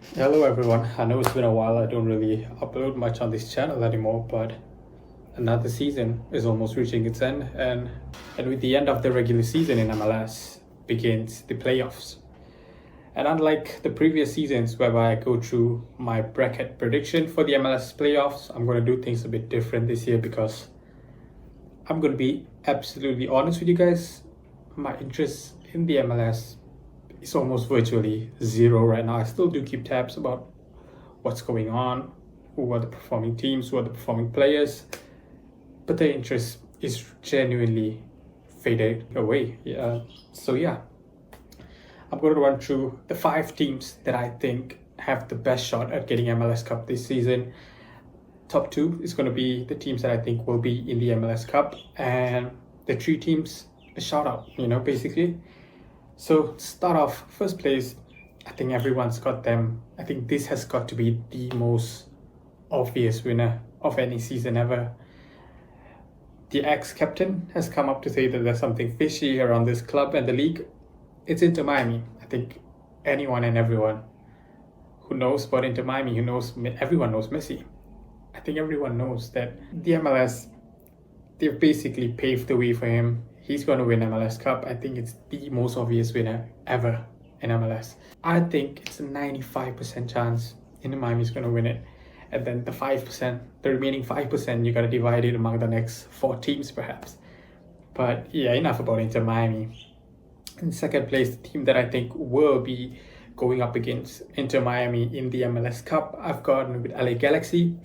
Hello everyone, I know it's been a while. I don't really upload much on this channel anymore, but another season is almost reaching its end, and with the end of the regular season in MLS begins the playoffs. And unlike the previous seasons whereby I go through my bracket prediction for the MLS playoffs, I'm going to do things a bit different this year because I'm going to be absolutely honest with you guys. My interest in the MLS is almost virtually zero right now. I still do keep tabs about what's going on, who are the performing teams, who are the performing players, but the interest is genuinely faded away. I'm going to run through the 5 teams that I think have the best shot at getting MLS Cup this season. Top 2 is going to be the teams that I think will be in the MLS Cup, and the 3 teams a shout out, basically. So to start off, first place, I think everyone's got them. I think this has got to be the most obvious winner of any season ever. The ex-captain has come up to say that there's something fishy around this club and the league. It's Inter Miami. I think anyone and everyone who knows about Inter Miami, everyone knows Messi. I think everyone knows that the MLS, they've basically paved the way for him. He's going to win MLS Cup. I think it's the most obvious winner ever in MLS. I think it's a 95% chance Inter Miami is going to win it. And then the remaining 5%, you got to divide it among the next 4 teams perhaps. But yeah, enough about Inter Miami. In second place, the team that I think will be going up against Inter Miami in the MLS Cup, I've gone with LA Galaxy.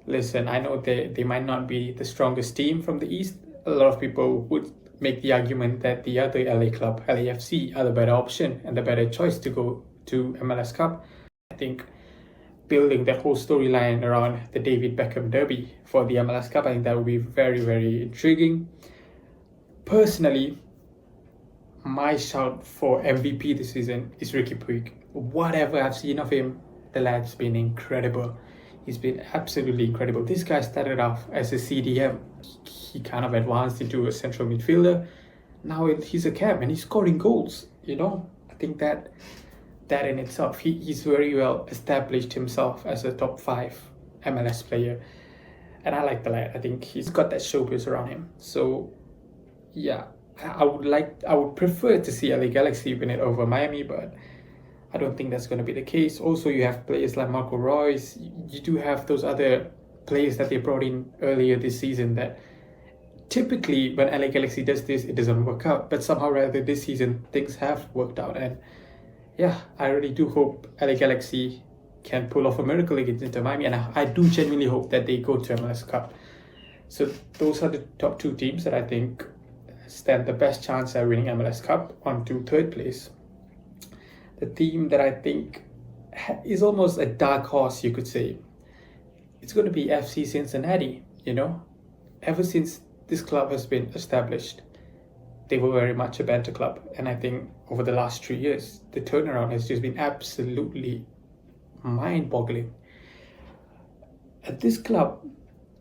Listen, I know they might not be the strongest team from the East. A lot of people would make the argument that the other LA club, LAFC, are the better option and the better choice to go to MLS Cup. I think building that whole storyline around the David Beckham derby for the MLS Cup, I think that would be very, very intriguing. Personally, my shout for MVP this season is Ricky Puig. Whatever I've seen of him, the lad's been incredible. He's been absolutely incredible. This guy started off as a CDM. He kind of advanced into a central midfielder. Now he's a cam and he's scoring goals. I think that in itself, he's very well established himself as a top 5 MLS player. And I like the lad. I think he's got that showbiz around him. So yeah, I would prefer to see LA Galaxy win it over Miami, but I don't think that's going to be the case. Also, you have players like Marco Reus. You do have those other players that they brought in earlier this season that typically when LA Galaxy does this, it doesn't work out. But somehow rather this season, things have worked out. And yeah, I really do hope LA Galaxy can pull off a miracle against Inter Miami. And I do genuinely hope that they go to MLS Cup. So those are the top 2 teams that I think stand the best chance at winning MLS Cup. On to third place. The team that I think is almost a dark horse, you could say. It's going to be FC Cincinnati, Ever since this club has been established, they were very much a banter club. And I think over the last 3 years, the turnaround has just been absolutely mind-boggling. At this club,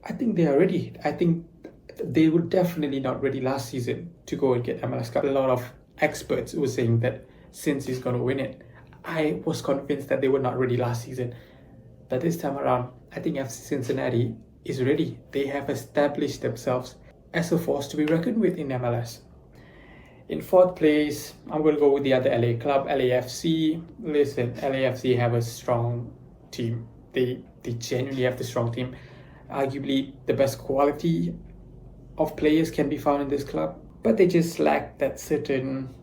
I think they are ready. I think they were definitely not ready last season to go and get MLS Cup. A lot of experts were saying that since he's going to win it, I was convinced that they were not ready last season. But this time around, I think FC Cincinnati is ready. They have established themselves as a force to be reckoned with in MLS. In fourth place, I'm going to go with the other LA club, LAFC. Listen, LAFC have a strong team. They genuinely have the strong team. Arguably, the best quality of players can be found in this club. But they just lack that certain,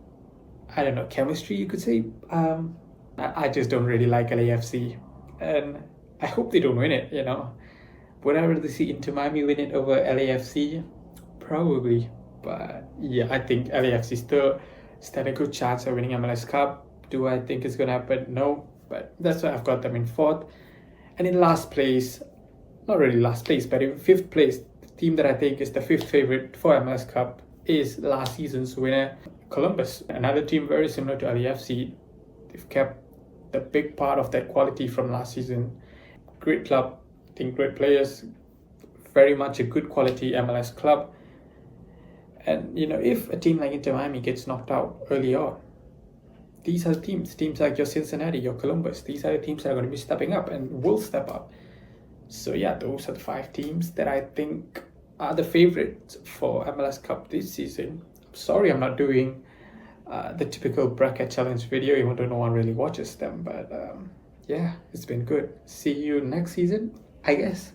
chemistry, you could say. I just don't really like LAFC. And I hope they don't win it, Would I rather see Inter Miami win it over LAFC? Probably. But yeah, I think LAFC still stand a good chance at winning MLS Cup. Do I think it's going to happen? No. But that's why I've got them in fourth. And in last place, not really last place, but in fifth place, the team that I think is the 5th favorite for MLS Cup is last season's winner, Columbus. Another team very similar to LAFC. They've kept the big part of that quality from last season. Great club, I think great players, very much a good quality MLS club. And if a team like Inter Miami gets knocked out early on, these are the teams like your Cincinnati, your Columbus. These are the teams that are going to be stepping up and will step up. So yeah, those are the 5 teams that I think are the favorites for MLS Cup this season. I'm sorry I'm not doing the typical bracket challenge video, even though no one really watches them. But yeah, it's been good. See you next season, I guess.